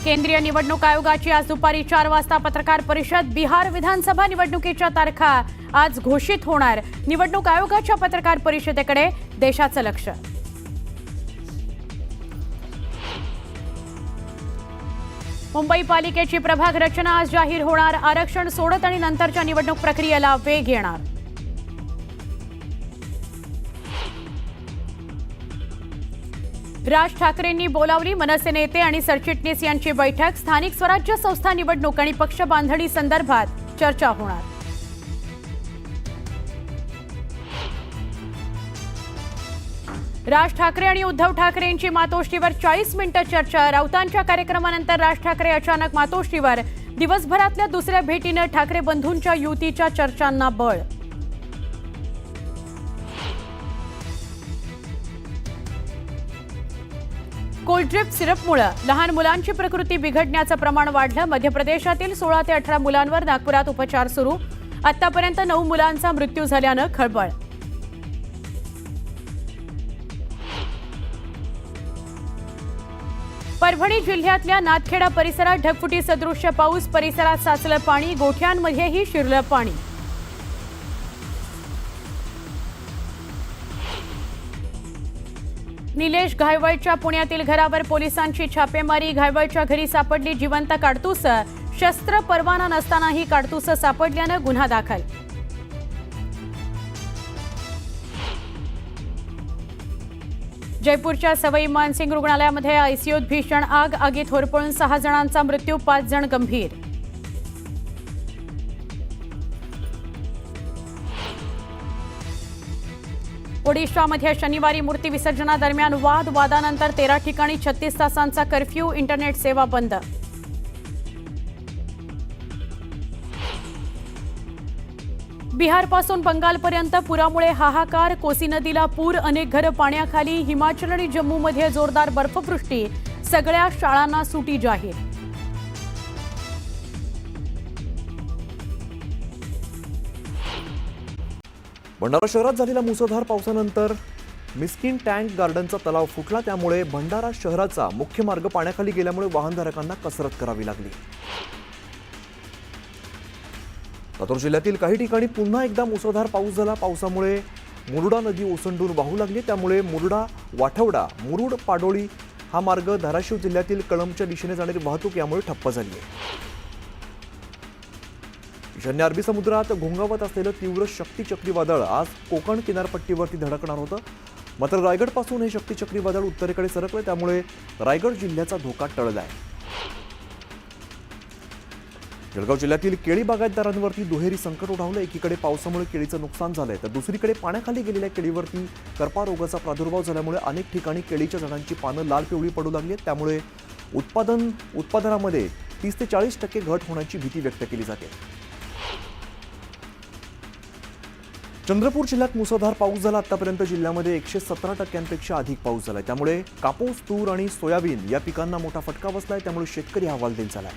केंद्रीय निवडणूक आयोगाची आज दुपारी 4 वाजता पत्रकार परिषद। बिहार विधानसभा निवडणुकीच्या तारखा आज घोषित होणार। निवडणूक आयोगाच्या पत्रकार परिषदेकडे देशाचं लक्ष। मुंबई पालिकेची प्रभाग रचना आज जाहीर होणार। आरक्षण सोडत आणि नंतरच्या निवडणूक प्रक्रियेला वेग येणार। राज ठाकरेंनी बोलावली मनसे नेते आणि सरचिटणीस यांची बैठक। स्थानिक स्वराज्य संस्था निवडणूक आणि पक्ष बांधणी संदर्भात चर्चा होणार। राज ठाकरे आणि उद्धव ठाकरे यांची मातोश्रीवर 40 मिनिटं चर्चा। राऊतांच्या कार्यक्रमानंतर राज ठाकरे अचानक मातोश्रीवर। दिवसभरातल्या दुसऱ्या भेटीनं ठाकरे बंधूंच्या युतीच्या चर्चांना बळ। कोल्ड ड्रिप सिरपमुळे लहान मुलांची प्रकृती बिघडण्याचं प्रमाण वाढलं। मध्य प्रदेशातील 16 ते 18 मुलांवर नागपुरात उपचार सुरू। आतापर्यंत 9 मुलांचा मृत्यू झाल्यानं खळबळ। परभणी जिल्ह्यातल्या नाथखेडा परिसरात ढगफुटी सदृश्य पाऊस। परिसरात साचलं पाणी, गोठ्यांमध्येही शिरलं पाणी। निलेश घायवळच्या पुण्यातील घरावर पोलिसांची छापेमारी। घायवळच्या घरी सापडली जिवंत काडतूस। शस्त्र परवाना नसतानाही काडतूस सापडल्यानं गुन्हा दाखल। जयपूरच्या सवाई मानसिंग रुग्णालयामध्ये आयसीयूत भीषण आग। आगीत होरपळून 6 जणांचा मृत्यू, 5 जण गंभीर। ओडिशामध्ये शनिवारी मूर्ती विसर्जनादरम्यान वादानंतर 13 ठिकाणी 36 तासांचा कर्फ्यू। इंटरनेट सेवा बंद। बिहारपासून बंगालपर्यंत पुरामुळे हाहाकार। कोसी नदीला पूर, अनेक घरं पाण्याखाली। हिमाचल आणि जम्मूमध्ये जोरदार बर्फवृष्टी। सगळ्या शाळांना सुटी जाहीर। भंडारा शहरात झालेल्या मुसळधार पावसानंतर मिस्किन टँक गार्डनचा तलाव फुटला। त्यामुळे भंडारा शहराचा मुख्य मार्ग पाण्याखाली गेल्यामुळे वाहनधारकांना कसरत करावी लागली। लातूर जिल्ह्यातील काही ठिकाणी पुन्हा एकदा मुसळधार पाऊस झाला। पावसामुळे मुरुडा नदी ओसंडून वाहू लागली। त्यामुळे मुरुडा वाठवडा मुरुड पाडोळी हा मार्ग धाराशिव जिल्ह्यातील कळंबच्या दिशेने जाणारी वाहतूक यामुळे ठप्प झाली आहे। ईशान्य अरबी समुद्रात घोंगावत असलेलं तीव्र शक्ती चक्रीवादळ आज कोकण किनारपट्टीवरती धडकणार होतं। मात्र रायगडपासून हे शक्ती चक्रीवादळ उत्तरेकडे सरकलं। त्यामुळे रायगड जिल्ह्याचा धोका टळलाय। जळगाव जिल्ह्यातील केळी बागायतदारांवरती दुहेरी संकट ओढावलं। एकीकडे पावसामुळे केळीचं नुकसान झालंय, तर दुसरीकडे पाण्याखाली गेलेल्या केळीवरती करपा रोगाचा प्रादुर्भाव झाल्यामुळे अनेक ठिकाणी केळीच्या झाडांची पानं लाल पिवळी पडू लागली आहेत। त्यामुळे उत्पादनामध्ये 30 ते 40% घट होण्याची भीती व्यक्त केली जाते। चंद्रपूर जिल्ह्यात मुसळधार पाऊस झाला। आतापर्यंत जिल्ह्यामध्ये 117% अधिक पाऊस झालाय। त्यामुळे कापूस, तूर आणि सोयाबीन या पिकांना मोठा फटका बसलाय। त्यामुळे शेतकरी हवालदिल झालाय।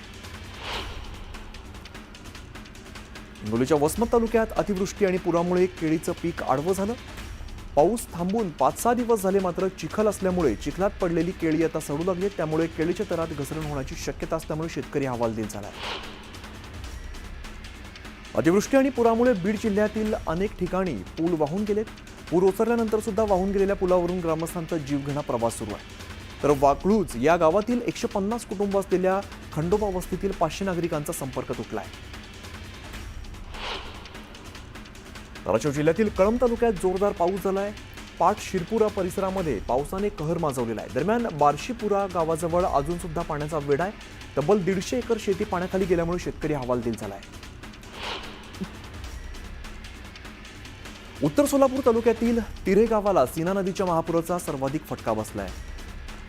हिंगोलीच्या वसमत तालुक्यात अतिवृष्टी आणि पुरामुळे केळीचं पीक आडवं झालं। पाऊस थांबून 5-6 दिवस झाले, मात्र चिखल असल्यामुळे चिखलात पडलेली केळी आता सडू लागली। त्यामुळे केळीच्या दरात घसरण होण्याची शक्यता असल्यामुळे शेतकरी हवालदिल झालाय। अतिवृष्टी आणि पुरामुळे बीड जिल्ह्यातील अनेक ठिकाणी पूल वाहून गेलेत। पूर ओसरल्यानंतर सुद्धा वाहून गेलेल्या पुलावरून ग्रामस्थांचा जीवघेणा प्रवास सुरू आहे। तर वाकळूज या गावातील 150 कुटुंब असलेल्या खंडोबा वस्तीतील 500 नागरिकांचा संपर्क तुटला आहे। धाराशिव जिल्ह्यातील कळंब तालुक्यात जोरदार पाऊस झालाय। पाट शिरपुरा परिसरामध्ये पावसाने कहर माजवलेला आहे। दरम्यान बार्शीपुरा गावाजवळ अजून सुद्धा पाण्याचा वेढा आहे। तब्बल 150 एकर शेती पाण्याखाली गेल्यामुळे शेतकरी हवालदिल झालाय। उत्तर सोलापूर तालुक्यातील तिरे गावाला सीना नदीच्या महापुराचा सर्वाधिक फटका बसलाय।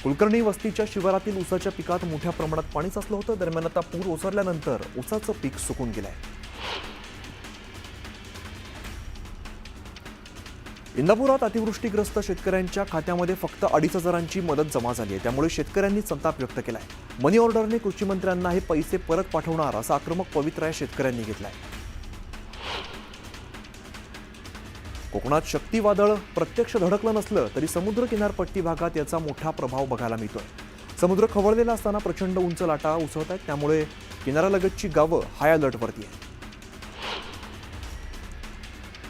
कुलकर्णी वस्तीच्या शिवारातील ऊसाच्या पिकात मोठ्या प्रमाणात पाणी साचलं होतं। दरम्यान आता पूर ओसरल्यानंतर ऊसाचं पीक सुकून गेलंय। इंदापुरात अतिवृष्टीग्रस्त शेतकऱ्यांच्या खात्यामध्ये फक्त 2,500ची मदत जमा झाली आहे। त्यामुळे शेतकऱ्यांनी संताप व्यक्त केलाय। मनी ऑर्डरने कृषी मंत्र्यांना हे पैसे परत पाठवणार असा आक्रमक पवित्रा शेतकऱ्यांनी घेतलाय। कोकणात चक्रीवादळ प्रत्यक्ष धडकलं नसलं तरी समुद्र किनारपट्टी भागात याचा मोठा प्रभाव बघायला मिळतोय। समुद्र खवळलेला असताना प्रचंड उंच लाटा उसळत आहेत, त्यामुळे किनाऱ्यालगतची गावं हाय अलर्टवरती आहेत.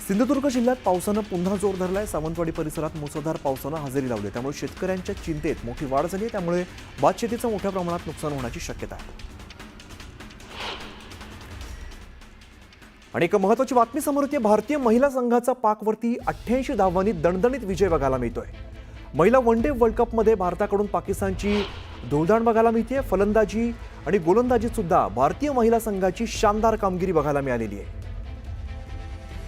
सिंधुदुर्ग जिल्ह्यात पावसानं पुन्हा जोर धरलाय. सावंतवाडी परिसरात मुसळधार पावसानं हजेरी लावली, त्यामुळे शेतकऱ्यांच्या चिंतेत मोठी वाढ झाली आहे. त्यामुळे भातशेतीचं मोठ्या प्रमाणात नुकसान होण्याची शक्यता आहे. आणि एक महत्त्वाची बातमी समोर येते. भारतीय महिला संघाचा पाकवरती 88 धावांनी दणदणीत विजय बघायला मिळतोय. महिला वन डे वर्ल्ड कपमध्ये भारताकडून पाकिस्तानची धुळधाण बघायला मिळते. फलंदाजी आणि गोलंदाजीत सुद्धा भारतीय महिला संघाची शानदार कामगिरी बघायला मिळालेली आहे.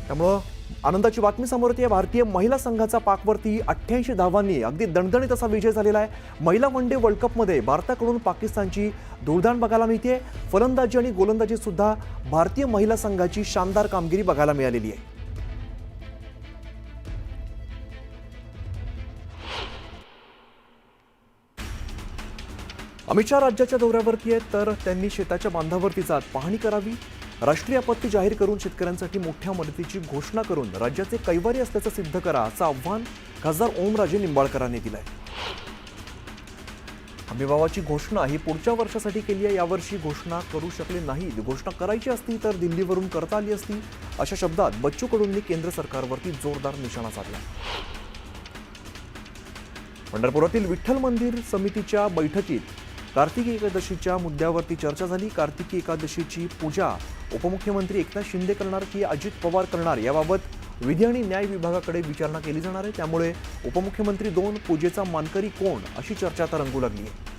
त्यामुळं आनंदाची बातमी समोर येते. भारतीय महिला संघाचा पाकवरती 88 धावांनी अगदी दणदणीत असा विजय झालेला आहे. महिला वन डे वर्ल्ड कपमध्ये भारताकडून पाकिस्तानची धुळधाण बघायला मिळते. फलंदाजी आणि गोलंदाजीत सुद्धा भारतीय महिला संघाची शानदार कामगिरी बघायला मिळालेली आहे. अमित शहा राज्याच्या दौऱ्यावरती आहेत, तर त्यांनी शेताच्या बांधावरती जात पाहणी करावी. राष्ट्रीय आपत्ती जाहीर करून शेतकऱ्यांसाठी मोठ्या मदतीची घोषणा करून राज्याचे कैवारी असल्याचं सिद्ध करा, असं आव्हान खासदार ओमराजे निंबाळकरांनी दिलंय. हमीभावाची घोषणा ही पुढच्या वर्षासाठी केली आहे. यावर्षी घोषणा करू शकले नाहीत. घोषणा करायची असती तर दिल्लीवरून करता आली असती, अशा शब्दात बच्चू कडूंनी केंद्र सरकारवरती जोरदार निशाणा साधला. पंढरपुरातील विठ्ठल मंदिर समितीच्या बैठकीत कार्तिकी एकादशीच्या मुद्द्यावरती चर्चा झाली. कार्तिकी एकादशीची पूजा उपमुख्यमंत्री एकनाथ शिंदे करणार की अजित पवार करणार, याबाबत विधी आणि न्याय विभागाकडे विचारणा केली जाणार आहे. त्यामुळे उपमुख्यमंत्री 2, पूजेचा मानकरी कोण, अशी चर्चा आता रंगू लागली आहे.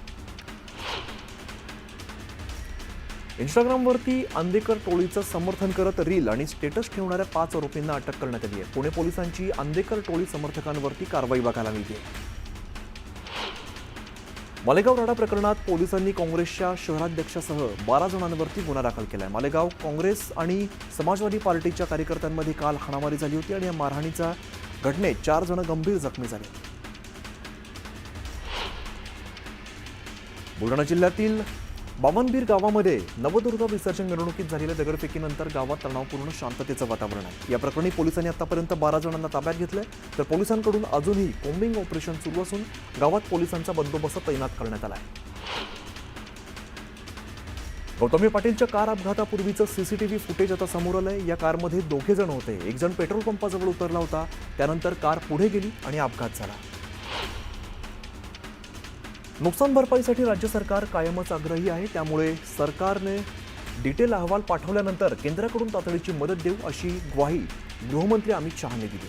इंस्टाग्रामवरती आंदेकर टोळीचं समर्थन करत रील आणि स्टेटस ठेवणाऱ्या 5 आरोपींना अटक करण्यात आली आहे. पुणे पोलिसांची आंदेकर टोळी समर्थकांवरती कारवाई बघायला मिळते. मालेगाव राडा प्रकरणात पोलिसांनी काँग्रेसच्या शहराध्यक्षासह 12 जणांवरती गुन्हा दाखल केलाय. मालेगाव काँग्रेस आणि समाजवादी पार्टीच्या कार्यकर्त्यांमध्ये काल हाणामारी झाली होती आणि या मारहाणीच्या घटनेत 4 जण गंभीर जखमी झाले. बुलढाणा जिल्ह्यातील बावनबीर गावामध्ये नवदुर्गा विसर्जन मिरवणुकीत झालेल्या दगडफेकीनंतर गावात तणावपूर्ण शांततेचं वातावरण आहे. या प्रकरणी पोलिसांनी आतापर्यंत 12 जणांना ताब्यात घेतलंय, तर पोलिसांकडून अजूनही कोम्बिंग ऑपरेशन सुरू असून गावात पोलिसांचा बंदोबस्त तैनात करण्यात आला आहे. गौतमी पाटीलच्या कार अपघातापूर्वीचं सीसीटीव्ही फुटेज आता समोर आलंय. या कारमध्ये 2 जण होते. एक जण पेट्रोल पंपाजवळ उतरला होता, त्यानंतर कार पुढे गेली आणि अपघात झाला. नुकसान भरपाईसाठी राज्य सरकार कायमच आग्रही आहे. त्यामुळे सरकारने डिटेल अहवाल पाठवल्यानंतर केंद्राकडून तातडीची मदत देऊ, अशी ग्वाही गृहमंत्री अमित शहाने दिली.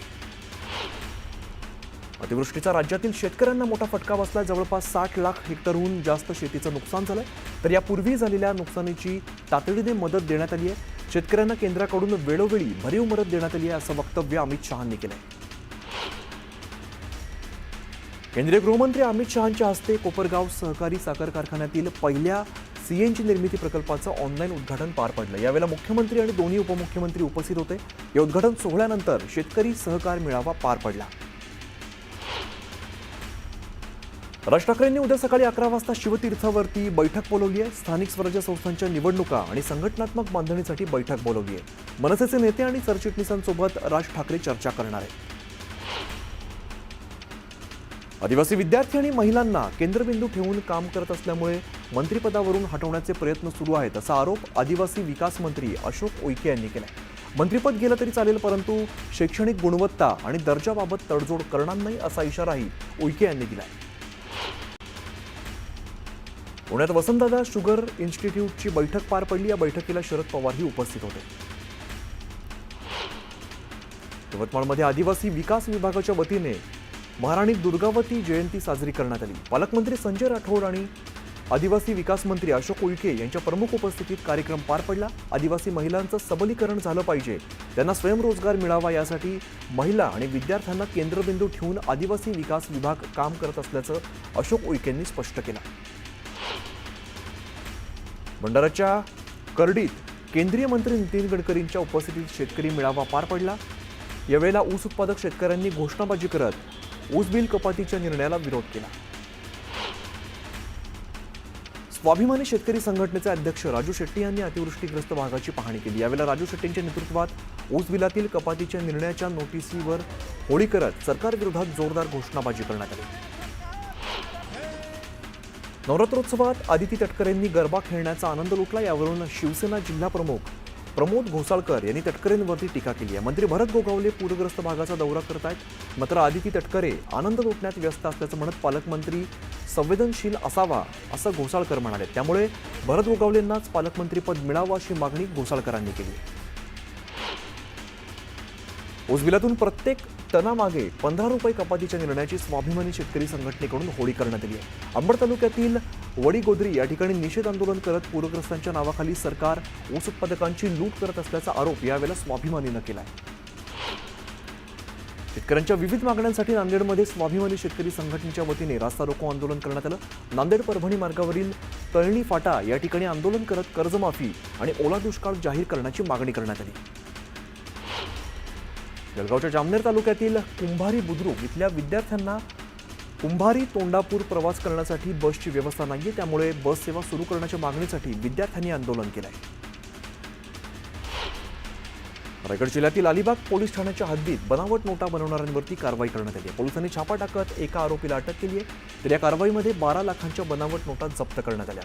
अतिवृष्टीचा राज्यातील शेतकऱ्यांना मोठा फटका बसला. जवळपास 60 लाख हेक्टरहून जास्त शेतीचं नुकसान झालंय. तर यापूर्वी झालेल्या नुकसानीची तातडीने मदत देण्यात आली आहे. शेतकऱ्यांना केंद्राकडून वेळोवेळी भरीव मदत देण्यात आली आहे, असं वक्तव्य अमित शहांनी केलंय. केंद्रीय गृहमंत्री अमित शहांच्या हस्ते कोपरगाव सहकारी साखर कारखान्यातील पहिल्या सीएनजी निर्मिती प्रकल्पाचं ऑनलाईन उद्घाटन पार पडलं. यावेळेला मुख्यमंत्री आणि दोन्ही उपमुख्यमंत्री उपस्थित होते. या उद्घाटन सोहळ्यानंतर शेतकरी सहकार मेळावा पार पडला. राज ठाकरेंनी उद्या सकाळी 11 वाजता शिवतीर्थावरती बैठक बोलवली आहे. स्थानिक स्वराज्य संस्थांच्या निवडणुका आणि संघटनात्मक बांधणीसाठी बैठक बोलवली आहे. मनसेचे नेते आणि सरचिटणीसांसोबत राज ठाकरे चर्चा करणार आहेत. आदिवासी विद्यार्थी आणि महिलांना केंद्रबिंदू ठेवून काम करत असल्यामुळे मंत्रिपदावरून हटवण्याचे प्रयत्न सुरू आहेत, असा आरोप आदिवासी विकास मंत्री अशोक उईके यांनी केलाय. मंत्रिपद गेलं तरी चालेल, परंतु शैक्षणिक गुणवत्ता आणि दर्जाबाबत तडजोड करणार नाही, असा इशाराही उईके यांनी दिलाय. पुण्यात वसंतदादा शुगर इन्स्टिट्यूटची बैठक पार पडली. या बैठकीला शरद पवारही उपस्थित होते. यवतमाळमध्ये आदिवासी विकास विभागाच्या वतीने महाराणी दुर्गावती जयंती साजरी करण्यात आली. पालकमंत्री संजय राठोड आणि आदिवासी विकास मंत्री अशोक उईके यांच्या प्रमुख उपस्थितीत कार्यक्रम पार पडला. आदिवासी महिलांचं सबलीकरण झालं पाहिजे, त्यांना स्वयंरोजगार मिळावा, यासाठी महिला आणि विद्यार्थ्यांना केंद्रबिंदू ठेवून आदिवासी विकास विभाग काम करत असल्याचं अशोक उईकेंनी स्पष्ट केलं. भंडाराच्या कर्डीत केंद्रीय मंत्री नितीन गडकरींच्या उपस्थितीत शेतकरी मेळावा पार पडला. यावेळेला ऊस उत्पादक शेतकऱ्यांनी घोषणाबाजी करत ऊस बिल कपातीच्या निर्णयाला विरोध केला. स्वाभिमानी शेतकरी संघटनेचे अध्यक्ष राजू शेट्टी यांनी अतिवृष्टीग्रस्त भागाची पाहणी केली. यावेळेला राजू शेट्टींच्या नेतृत्वात ऊस बिलातील कपातीच्या निर्णयाच्या नोटीसीवर होळी करत सरकारविरोधात जोरदार घोषणाबाजी करण्यात आली. नवरात्रोत्सवात आदिती तटकरेंनी गरबा खेळण्याचा आनंद लुटला. यावरून शिवसेना जिल्हा प्रमुख प्रमोद घोसाळकर यांनी तटकरेंवरती टीका केली आहे. मंत्री भरत गोगावले पूरग्रस्त भागाचा दौरा करतायत, मात्र आदिती तटकरे आनंद लुटण्यात व्यस्त असल्याचं म्हणत पालकमंत्री संवेदनशील असावा असं घोसाळकर म्हणाले. त्यामुळे भरत गोगावलेंनाच पालकमंत्रीपद मिळावं अशी मागणी घोसाळकरांनी केली. ऊसबिलातून प्रत्येक टनामागे 15 रुपये कपातीच्या निर्णयाची स्वाभिमानी शेतकरी संघटनेकडून होळी करण्यात आली आहे. अंबड तालुक्यातील वडीगोद्री या ठिकाणी निषेध आंदोलन करत पूरग्रस्तांच्या नावाखाली सरकार ऊस उत्पादकांची लूट करत असल्याचा आरोप यावेळेला स्वाभिमानीनं केला आहे. शेतकऱ्यांच्या विविध मागण्यांसाठी नांदेडमध्ये स्वाभिमानी शेतकरी संघटनेच्या वतीने रास्ता रोको आंदोलन करण्यात आलं. नांदेड परभणी मार्गावरील तळणी फाटा या ठिकाणी आंदोलन करत कर्जमाफी आणि ओला दुष्काळ जाहीर करण्याची मागणी करण्यात आली. जळगावच्या जामनेर तालुक्यातील कुंभारी बुद्रुक इथल्या विद्यार्थ्यांना कुंभारी तोंडापूर प्रवास करण्यासाठी बसची व्यवस्था नाहीये, त्यामुळे बस सेवा सुरू करण्याच्या मागणीसाठी विद्यार्थ्यांनी आंदोलन केलंय. रायगड जिल्ह्यातील अलिबाग पोलीस ठाण्याच्या हद्दीत बनावट नोटा बनवणाऱ्यांवरती कारवाई करण्यात आली आहे. पोलिसांनी छापा टाकत एका आरोपीला अटक केली आहे. तर या कारवाईमध्ये 12 लाखांच्या बनावट नोटा जप्त करण्यात आल्या.